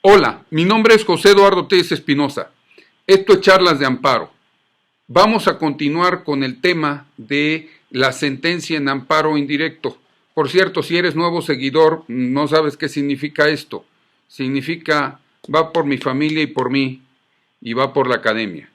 Hola, mi nombre es José Eduardo Telles Espinosa. Esto es Charlas de Amparo. Vamos a continuar con el tema de la sentencia en amparo indirecto. Por cierto, si eres nuevo seguidor, no sabes qué significa esto. Significa, va por mi familia y por mí, y va por la academia.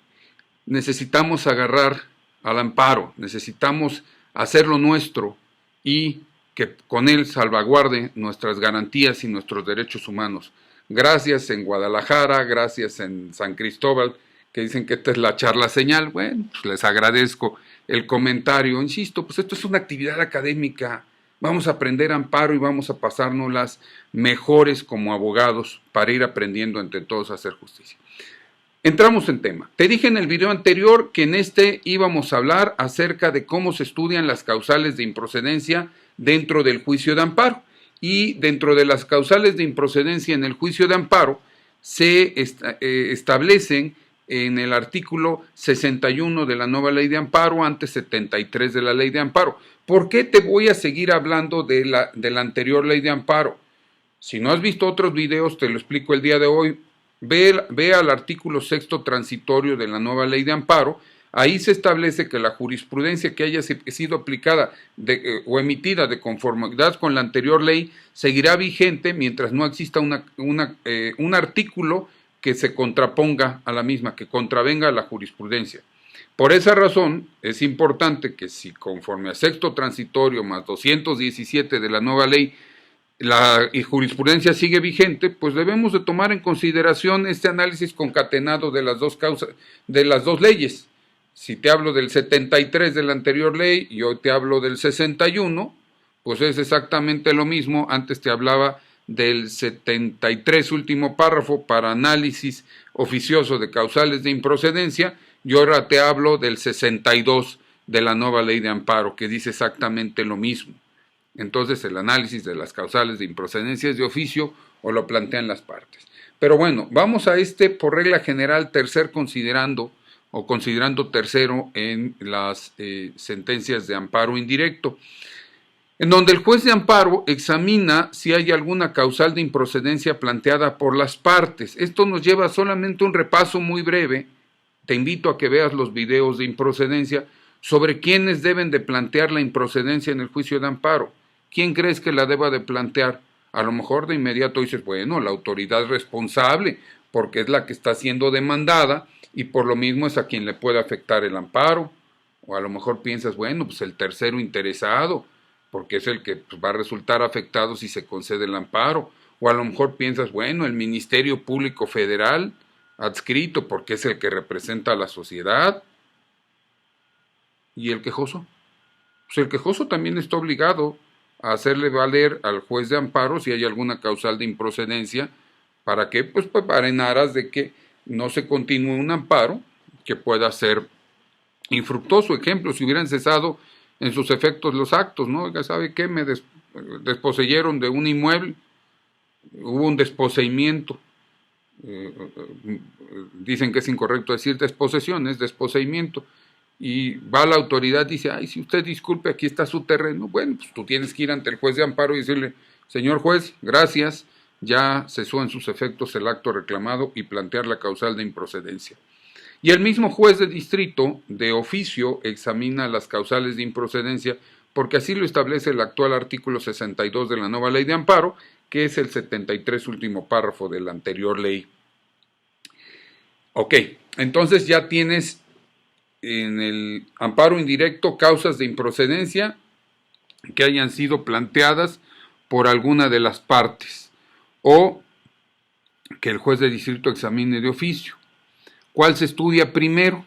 Necesitamos agarrar al amparo, necesitamos hacerlo nuestro y que con él salvaguarde nuestras garantías y nuestros derechos humanos. Gracias en Guadalajara, gracias en San Cristóbal, que dicen que esta es la charla señal. Bueno, pues les agradezco el comentario. Insisto, pues esto es una actividad académica. Vamos a aprender amparo y vamos a pasarnos las mejores como abogados para ir aprendiendo entre todos a hacer justicia. Entramos en tema. Te dije en el video anterior que en este íbamos a hablar acerca de cómo se estudian las causales de improcedencia dentro del juicio de amparo. Y dentro de las causales de improcedencia en el juicio de amparo se establecen en el artículo 61 de la nueva ley de amparo, antes 73 de la ley de amparo. ¿Por qué te voy a seguir hablando de la anterior ley de amparo? Si no has visto otros videos, te lo explico el día de hoy. Ve al artículo 6º transitorio de la nueva ley de amparo. Ahí se establece que la jurisprudencia que haya sido aplicada o emitida de conformidad con la anterior ley seguirá vigente mientras no exista un artículo que se contraponga a la misma, que contravenga a la jurisprudencia. Por esa razón es importante que si conforme a 6º transitorio más 217 de la nueva ley la jurisprudencia sigue vigente, pues debemos de tomar en consideración este análisis concatenado de las dos causas, de las dos leyes. Si te hablo del 73 de la anterior ley y hoy te hablo del 61, pues es exactamente lo mismo. Antes te hablaba del 73 último párrafo para análisis oficioso de causales de improcedencia y ahora te hablo del 62 de la nueva ley de amparo que dice exactamente lo mismo. Entonces el análisis de las causales de improcedencia es de oficio o lo plantean las partes. Pero bueno, vamos a por regla general, considerando tercero en las sentencias de amparo indirecto, en donde el juez de amparo examina si hay alguna causal de improcedencia planteada por las partes. Esto nos lleva solamente un repaso muy breve. Te invito a que veas los videos de improcedencia sobre quiénes deben de plantear la improcedencia en el juicio de amparo. ¿Quién crees que la deba de plantear? A lo mejor de inmediato dices, bueno, la autoridad responsable, porque es la que está siendo demandada y por lo mismo es a quien le puede afectar el amparo. O a lo mejor piensas, bueno, pues el tercero interesado, porque es el que va a resultar afectado si se concede el amparo. O a lo mejor piensas, bueno, el Ministerio Público Federal adscrito, porque es el que representa a la sociedad. ¿Y el quejoso? Pues el quejoso también está obligado a hacerle valer al juez de amparo si hay alguna causal de improcedencia. ¿Para qué? Pues para en aras de que no se continúe un amparo que pueda ser infructuoso. Ejemplo, si hubieran cesado en sus efectos los actos, ¿no? Oiga, ¿sabe qué? Me desposeyeron de un inmueble, hubo un desposeimiento. Dicen que es incorrecto decir desposesión, es desposeimiento. Y va la autoridad y dice, ay, si usted disculpe, aquí está su terreno. Bueno, pues tú tienes que ir ante el juez de amparo y decirle, señor juez, gracias, ya cesó en sus efectos el acto reclamado y plantear la causal de improcedencia. Y el mismo juez de distrito, de oficio, examina las causales de improcedencia, porque así lo establece el actual artículo 62 de la nueva ley de amparo, que es el 73 último párrafo de la anterior ley. Ok, entonces ya tienes en el amparo indirecto causas de improcedencia que hayan sido planteadas por alguna de las partes o que el juez de distrito examine de oficio. ¿Cuál se estudia primero?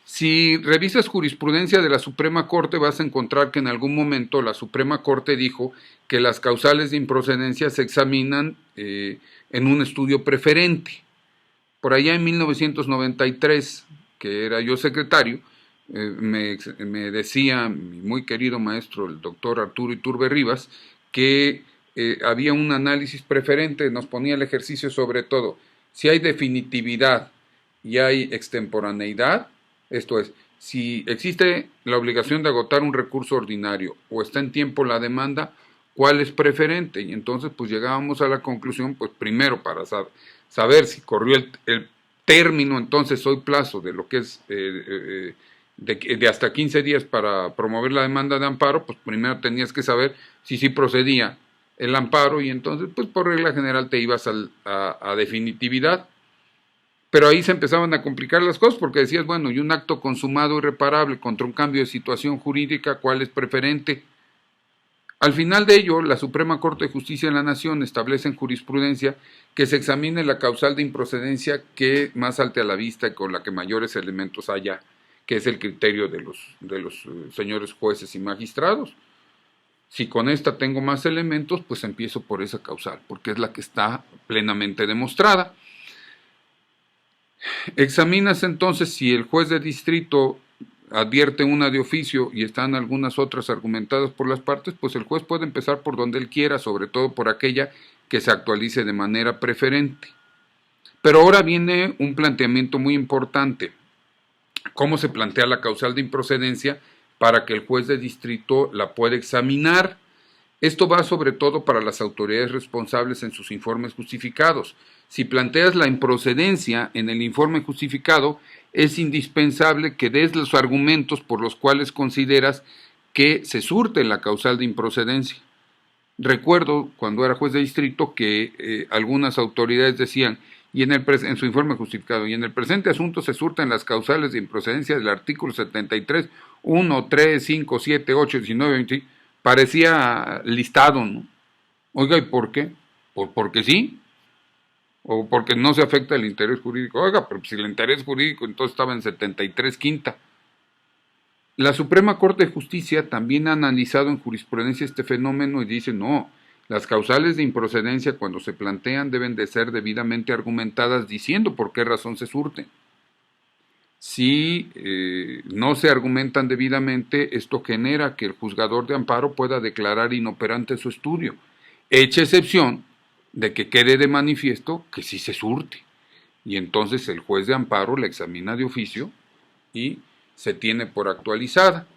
Si revisas jurisprudencia de la Suprema Corte vas a encontrar que en algún momento la Suprema Corte dijo que las causales de improcedencia se examinan en un estudio preferente. Por allá en 1993, que era yo secretario, me decía mi muy querido maestro, el doctor Arturo Iturbe Rivas, que había un análisis preferente, nos ponía el ejercicio sobre todo, si hay definitividad y hay extemporaneidad, esto es, si existe la obligación de agotar un recurso ordinario o está en tiempo la demanda ¿cuál es preferente? Y entonces pues llegábamos a la conclusión, pues primero para saber si corrió el término, entonces hoy plazo de lo que es de hasta 15 días para promover la demanda de amparo, pues primero tenías que saber si sí procedía el amparo y entonces pues por regla general te ibas a definitividad. Pero ahí se empezaban a complicar las cosas porque decías, bueno, y un acto consumado irreparable contra un cambio de situación jurídica, ¿cuál es preferente? Al final de ello, la Suprema Corte de Justicia de la Nación establece en jurisprudencia que se examine la causal de improcedencia que más salte a la vista y con la que mayores elementos haya, que es el criterio de los señores jueces y magistrados. Si con esta tengo más elementos, pues empiezo por esa causal, porque es la que está plenamente demostrada. Examinas entonces si el juez de distrito advierte una de oficio y están algunas otras argumentadas por las partes, pues el juez puede empezar por donde él quiera, sobre todo por aquella que se actualice de manera preferente. Pero ahora viene un planteamiento muy importante. ¿Cómo se plantea la causal de improcedencia para que el juez de distrito la pueda examinar? Esto va sobre todo para las autoridades responsables en sus informes justificados. Si planteas la improcedencia en el informe justificado, es indispensable que des los argumentos por los cuales consideras que se surte la causal de improcedencia. Recuerdo cuando era juez de distrito que algunas autoridades decían, en su informe justificado, y en el presente asunto se surten las causales de improcedencia del artículo 73, 1, 3, 5, 7, 8, 19, 20, parecía listado, ¿no? Oiga, ¿y por qué? Pues porque sí, o porque no se afecta el interés jurídico. Oiga, pero si el interés jurídico entonces estaba en 73 quinta. La Suprema Corte de Justicia también ha analizado en jurisprudencia este fenómeno y dice, no, las causales de improcedencia cuando se plantean deben de ser debidamente argumentadas diciendo por qué razón se surten. Si no se argumentan debidamente, esto genera que el juzgador de amparo pueda declarar inoperante su estudio, hecha excepción de que quede de manifiesto que sí se surte. Y entonces el juez de amparo la examina de oficio y se tiene por actualizada.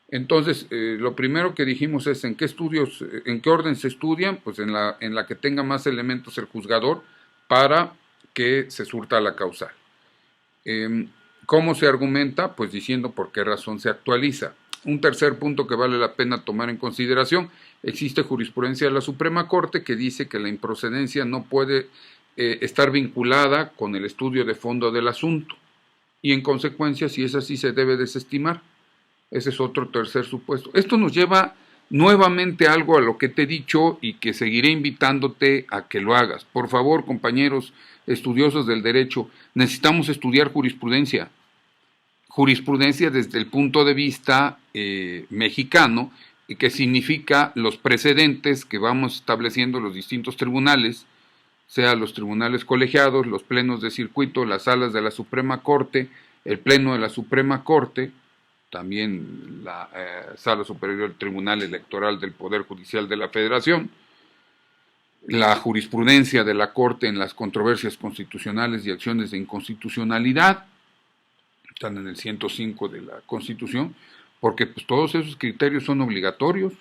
Entonces, lo primero que dijimos es en qué orden se estudian, pues en la que tenga más elementos el juzgador para que se surta la causal. ¿Cómo se argumenta? Pues diciendo por qué razón se actualiza. Un tercer punto que vale la pena tomar en consideración, existe jurisprudencia de la Suprema Corte que dice que la improcedencia no puede estar vinculada con el estudio de fondo del asunto y en consecuencia, si es así, se debe desestimar. Ese es otro tercer supuesto. Esto nos lleva nuevamente a algo a lo que te he dicho y que seguiré invitándote a que lo hagas. Por favor, compañeros estudiosos del derecho, necesitamos estudiar jurisprudencia. Jurisprudencia desde el punto de vista mexicano, que significa los precedentes que vamos estableciendo los distintos tribunales, sea los tribunales colegiados, los plenos de circuito, las salas de la Suprema Corte, el pleno de la Suprema Corte, también la Sala Superior del Tribunal Electoral del Poder Judicial de la Federación, la jurisprudencia de la Corte en las controversias constitucionales y acciones de inconstitucionalidad, están en el 105 de la Constitución, porque pues, todos esos criterios son obligatorios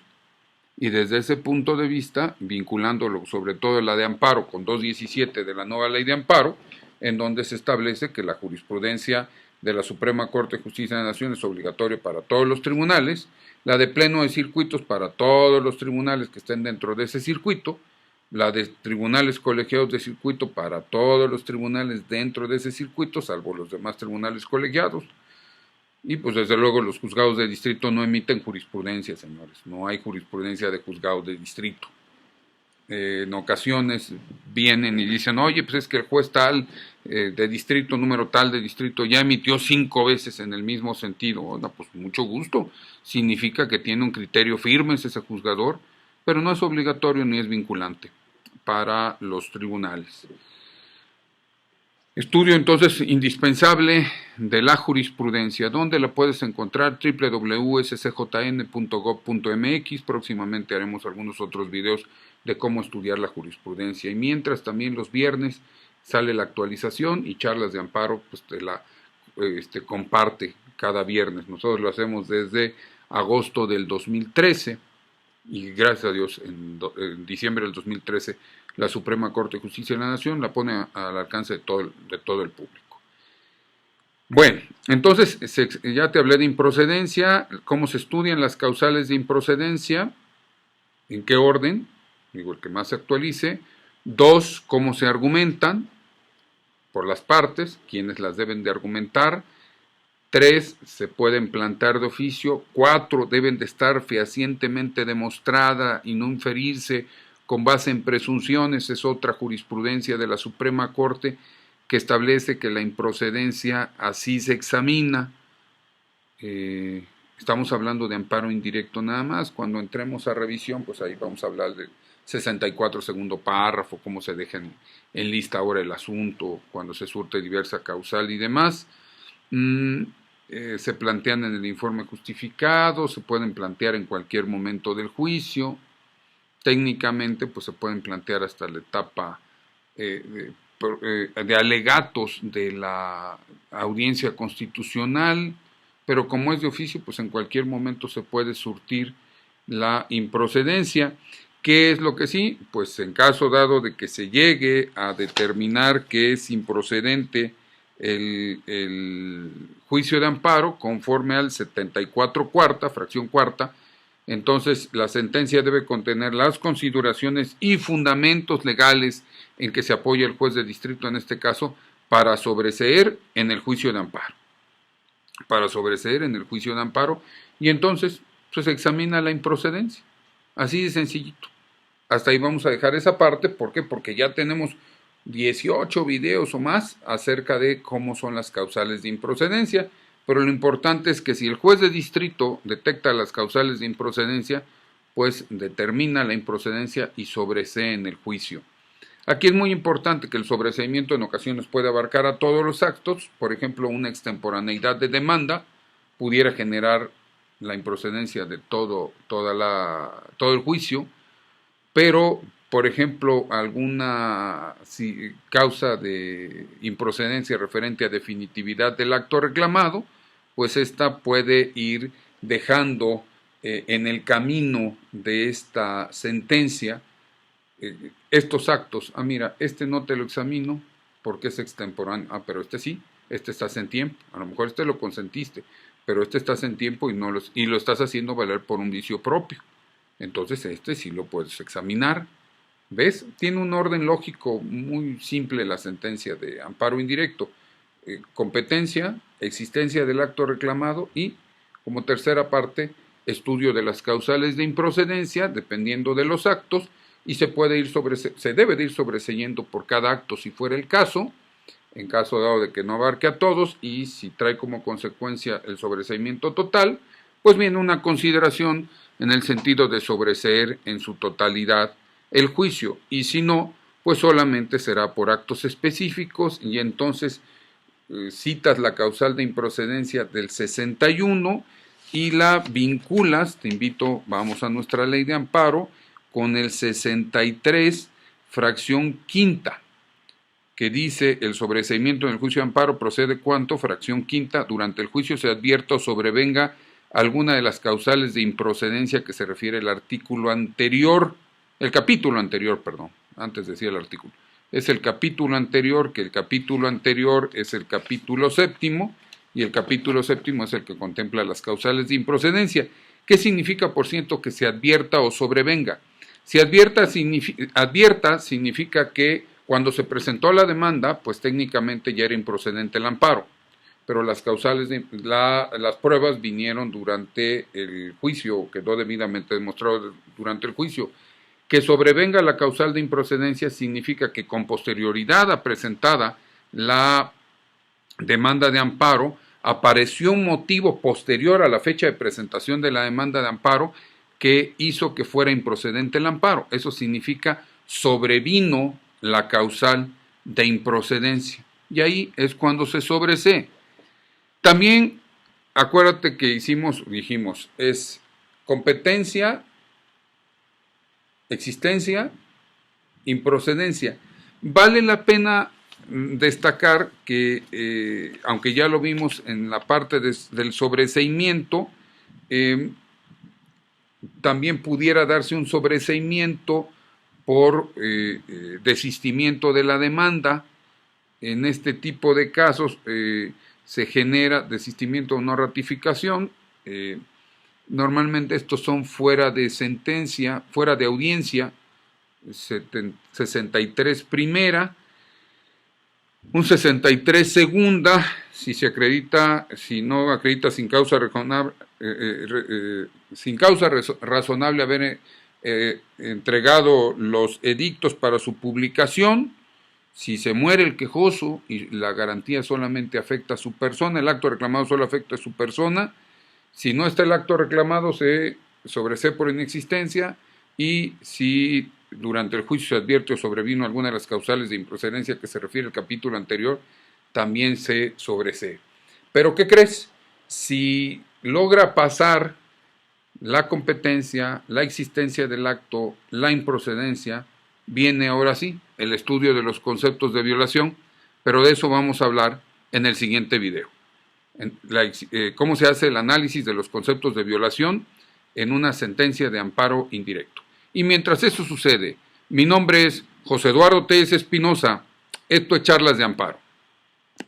y desde ese punto de vista, vinculándolo sobre todo la de amparo con 217 de la nueva ley de amparo, en donde se establece que la jurisprudencia de la Suprema Corte de Justicia de la Nación es obligatoria para todos los tribunales, la de pleno de circuitos para todos los tribunales que estén dentro de ese circuito, la de tribunales colegiados de circuito para todos los tribunales dentro de ese circuito, salvo los demás tribunales colegiados. Y pues desde luego los juzgados de distrito no emiten jurisprudencia, señores, no hay jurisprudencia de juzgados de distrito. En ocasiones vienen y dicen, oye, pues es que el juez tal de distrito, número tal de distrito, ya emitió 5 veces en el mismo sentido. Bueno, pues mucho gusto, significa que tiene un criterio firme ese juzgador, pero no es obligatorio ni es vinculante para los tribunales. Estudio entonces indispensable de la jurisprudencia. ¿Dónde la puedes encontrar? www.scjn.gov.mx. Próximamente haremos algunos otros videos de cómo estudiar la jurisprudencia. Y mientras también los viernes sale la actualización y charlas de amparo, pues te la comparte cada viernes. Nosotros lo hacemos desde agosto del 2013. y gracias a Dios en diciembre del 2013 la Suprema Corte de Justicia de la Nación la pone al alcance de todo el público. Bueno, entonces ya te hablé de improcedencia, cómo se estudian las causales de improcedencia, en qué orden, digo el que más se actualice. 2, cómo se argumentan por las partes, quienes las deben de argumentar. 3, se pueden plantear de oficio. 4, deben de estar fehacientemente demostrada y no inferirse con base en presunciones. Es otra jurisprudencia de la Suprema Corte que establece que la improcedencia así se examina. Estamos hablando de amparo indirecto nada más. Cuando entremos a revisión, pues ahí vamos a hablar del 64 segundo párrafo, cómo se deja en lista ahora el asunto, cuando se surte diversa causal y demás. Se plantean en el informe justificado, se pueden plantear en cualquier momento del juicio. Técnicamente, pues se pueden plantear hasta la etapa de alegatos de la audiencia constitucional, pero como es de oficio, pues en cualquier momento se puede surtir la improcedencia. ¿Qué es lo que sí? Pues en caso dado de que se llegue a determinar que es improcedente el juicio de amparo conforme al 74 cuarta, fracción cuarta, entonces la sentencia debe contener las consideraciones y fundamentos legales en que se apoya el juez de distrito en este caso para sobreseer en el juicio de amparo. Y entonces pues, se examina la improcedencia. Así de sencillito. Hasta ahí vamos a dejar esa parte. ¿Por qué? Porque ya tenemos 18 videos o más acerca de cómo son las causales de improcedencia. Pero lo importante es que si el juez de distrito detecta las causales de improcedencia, pues determina la improcedencia y sobresee en el juicio. Aquí es muy importante que el sobreseimiento en ocasiones puede abarcar a todos los actos. Por ejemplo, una extemporaneidad de demanda pudiera generar la improcedencia de todo el juicio, pero, por ejemplo, alguna causa de improcedencia referente a definitividad del acto reclamado, pues esta puede ir dejando en el camino de esta sentencia estos actos. Mira, este no te lo examino porque es extemporáneo. Pero este sí, este estás en tiempo. A lo mejor este lo consentiste, pero este estás en tiempo y lo estás haciendo valer por un vicio propio. Entonces este sí lo puedes examinar. ¿Ves? Tiene un orden lógico muy simple la sentencia de amparo indirecto. Competencia, existencia del acto reclamado y, como tercera parte, estudio de las causales de improcedencia, dependiendo de los actos, y se debe de ir sobreseyendo por cada acto si fuera el caso, en caso dado de que no abarque a todos, y si trae como consecuencia el sobreseimiento total, pues viene una consideración en el sentido de sobreseer en su totalidad el juicio, y si no, pues solamente será por actos específicos, y entonces citas la causal de improcedencia del 61 y la vinculas, te invito, vamos a nuestra ley de amparo, con el 63, fracción quinta, que dice: el sobreseimiento en el juicio de amparo procede cuanto, fracción quinta, durante el juicio se advierta o sobrevenga alguna de las causales de improcedencia que se refiere el capítulo anterior, antes decía el artículo, es el capítulo anterior, que el capítulo anterior es el capítulo séptimo, y el capítulo séptimo es el que contempla las causales de improcedencia. ¿Qué significa, por cierto, que se advierta o sobrevenga? Si advierta significa que cuando se presentó la demanda, pues técnicamente ya era improcedente el amparo, pero las causales, las pruebas vinieron durante el juicio, quedó debidamente demostrado durante el juicio. Que sobrevenga la causal de improcedencia significa que con posterioridad a presentada la demanda de amparo, apareció un motivo posterior a la fecha de presentación de la demanda de amparo que hizo que fuera improcedente el amparo. Eso significa sobrevino la causal de improcedencia. Y ahí es cuando se sobresee. También, acuérdate que dijimos, es competencia, existencia, improcedencia. Vale la pena destacar que, aunque ya lo vimos en la parte del sobreseimiento, también pudiera darse un sobreseimiento por desistimiento de la demanda. En este tipo de casos se genera desistimiento o no ratificación. Normalmente estos son fuera de sentencia, fuera de audiencia, 63 primera, un 63 segunda, si no acredita sin causa razonable haber entregado los edictos para su publicación. Si se muere el quejoso y la garantía solamente afecta a su persona, el acto reclamado solo afecta a su persona. Si no está el acto reclamado, se sobresee por inexistencia, y si durante el juicio se advierte o sobrevino alguna de las causales de improcedencia que se refiere al capítulo anterior, también se sobresee. Pero ¿qué crees? Si logra pasar la competencia, la existencia del acto, la improcedencia, viene ahora sí el estudio de los conceptos de violación, pero de eso vamos a hablar en el siguiente video. Cómo se hace el análisis de los conceptos de violación en una sentencia de amparo indirecto. Y mientras eso sucede, mi nombre es José Eduardo Telles Espinosa. Esto es Charlas de Amparo.